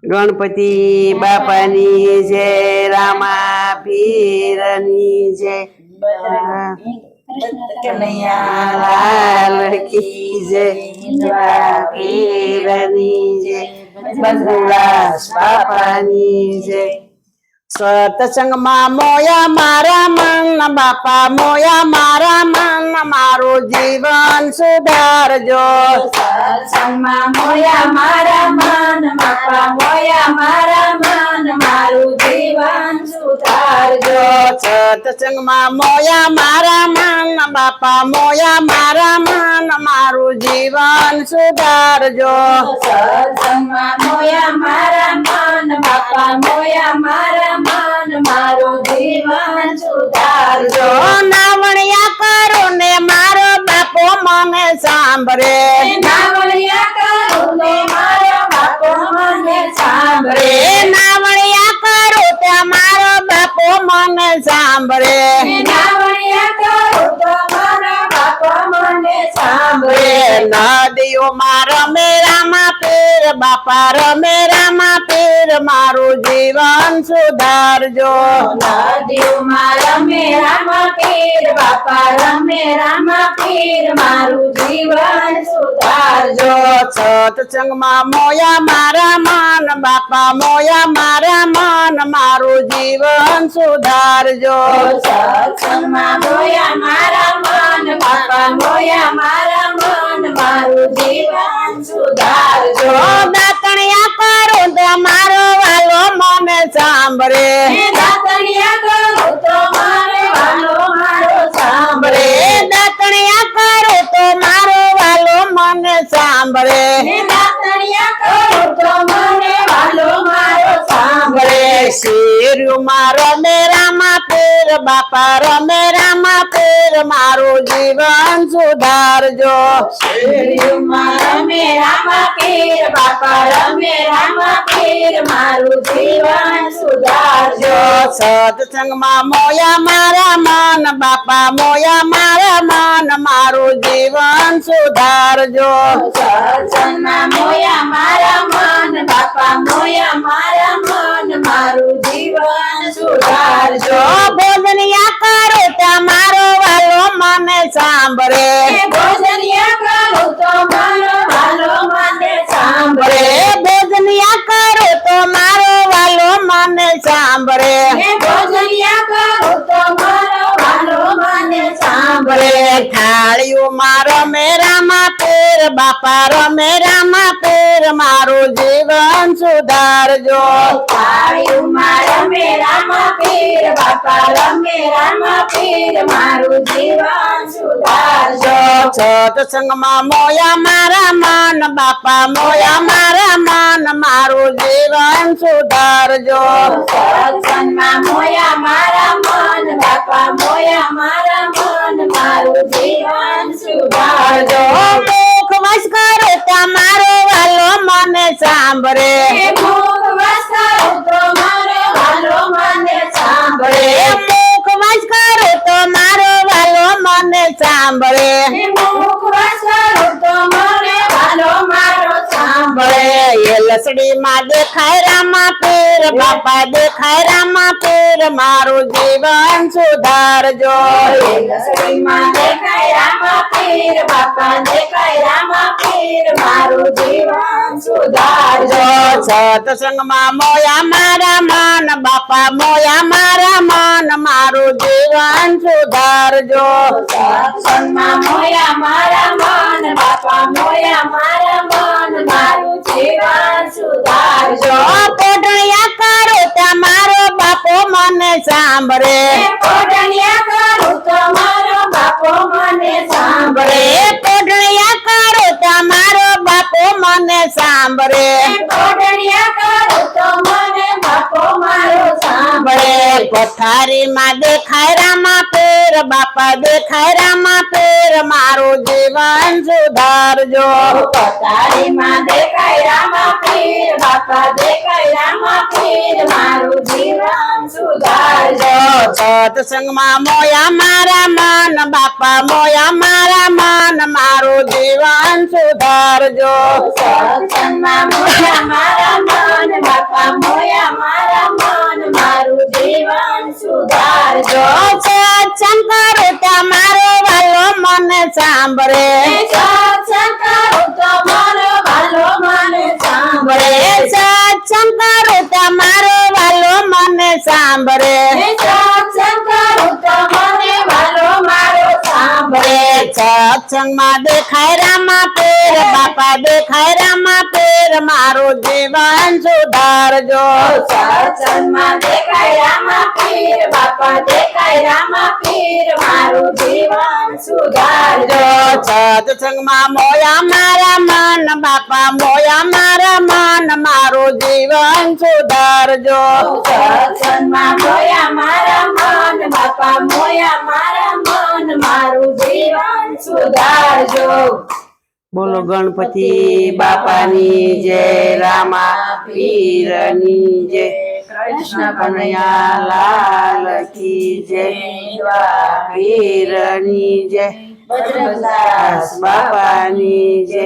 ગણપતિ બાપાની જય, રામા પીરની જય, કનૈયાલાલ કી જય, પીરની જય, બંધુદાસ બાપાની જય. સત્સંગમાં મોયા મારા મન બાપા, મોયા મારા મન, મારું જીવન સુધારજો. સત્સંગમાં મોયા મારા મન બાપા, મોયા મારા મન, મારું જીવન સુધારજો. સત્સંગમાં મોયા મારા મન બાપા, મોયા મારા મન, મારું જીવન સુધારજો. સત્સંગમાં મોયા મારા મન બાપા, મોયા મારા મન, મારું જીવન સુધારજો. નાવણિયા કરો ને મારો બાપો મને સાંભળે, નાવણિયા કરું ને મારો બાપો મને સાંભળે. નાવણિયા કરો ત્યાં મારો બાપો મને સાંભળે. નાવણિયા કરું તો મારો બાપો મને સાંભળે. નદીઓ માં રમે રામા પીર બાપા, રમે રામા પીર, મારું જીવન સુધારજો. નદીઓમાં રમે રામા પીર બાપા, રમે રામા પીર, મારું જીવન સુધારજો. સત્સંગમાં મોયા મારા મન બાપા, મોયા મારા મન, મારું જીવન સુધારજો. સત્સંગમાં મોયા મારા મન બાપા, મોયા મારા મન, મારું જીવન સુધારજો. દાતણિયા કરો તો મારો વાલો મને સાંભળે. દાતણિયા કરું તો મારો વાલો મારો સાંભળે. દાતણિયા કરો તો મારો વાલો મને સાંભળે. દાતણિયા કરું તો મને વાલો મારો સાંભળે. શેર્યું મારો મે રામા પીર બાપા, રમે રામા પીર, મારું જીવન સુધારજો. શેરીઓમાં રમે રામા પીર બાપા, રમે રામા પીર, મારું જીવન સુધારજો. સત્સંગમાં મોયા મારા મન બાપા, મોયા મારા મન, મારું જીવન સુધારજો. સત્સંગમાં મોયા મારા મન બાપા, મોયા મારા મન, મારું જીવન સુધારજો. ભોજનિયા કરો ત્યાં મારો વાલો મને સાંભળે. ભોજનિયા કરું તો મારો વાલો મને સાંભળે. ભોજનિયા કરો તો મારો વાલો મને સાંભળે. ભોજનિયા કરું તો મારો વાલો મને સાંભળે. થાળીઓ મારો મે રામા પીર બાપા, રમે રામા પીર, મારું જીવન સુધારજો. થાળીઓમાં રમે રામા પીર બાપા, રમે રામા પીર, મારું જીવન સુધારજો. સત્સંગમાં મોયા મારા મન બાપા, મોયા મારા મન, મારું જીવન સુધારજો. સત્સંગમાં મોયા મારા મન બાપા, મોયા મારા મન, મારું જીવન સુધારજો. મુખ વશ કરો ત્યાં મારો વાલો મને સાંભળે. મુખ વસ કરું તો મારો વાલો મને સાંભળે. મુખ વશ કરો તો મારો વાલો મને સાંભળે. મુખ વસ કરું તો મારો વાલો મારો સાંભળે. એ લસડી માં દેખાય રામા પીર બાપા, દેખાય રામા પીર, મારું જીવન સુધારજો. લસડીમાં દેખાય રામા પીર બાપા, દેખાય રામા પીર, મારું જીવન સુધારજો. સત્સંગમાં મોયા મારા મન બાપા, મોયા મારા મન, મારું જીવન સુધારજો. સત્સંગમાં મોયા મારા મન બાપા, મોયા મારા મન, મારું જીવન સુધારજો. પોટણિયા કરો ત્યાં મારો બાપો મને સાંભળે. પોટણિયા કરું તો મારો બાપો મને સાંભળે. પોટણિયા કરો ત્યાં મારો બાપો મને સાંભળે. પોટણિયા કરું તો મને બાપો મારો સાંભળે. પથારીમાં દેખાય રામા પીર બાપા, દેખાય રામા પીર, મારું જીવન સુધારજો. પથારીમાં દેખાય રામા પીર બાપા, દેખાય રામા પીર, મારું જીવન સુધારજો. સત્સંગમાં મોયા મારા મન બાપા, મોયા મારા મન, મારું જીવન સુધારજો. સત્સંગમાં મોયા મારા મન સાંભળે સત્સંગ કરું તો મને વાલો મારો સાંભળે સત્સંગમાં દેખાય રામા પીર બાપા દેખાય રામા પીર મારું જીવન સુધારજો સત્સંગમાં દેખાય રામા પીર બાપા દેખાય રામા પીર મારું જીવન સુધારજો સત્સંગમાં મોયા મારા મન બાપા મોયા મારા મન મારું જીવન સુધારજો સત્સંગમાં મોયા મારા મન બાપા મોયા મારા મન મારું જીવન સુધારજો બોલો ગણપતિ બાપાની જય રામા પીરની જય કૃષ્ણ કનૈયા લાલ કી જય પીરની જય બજરંગદાસ બાપાની જય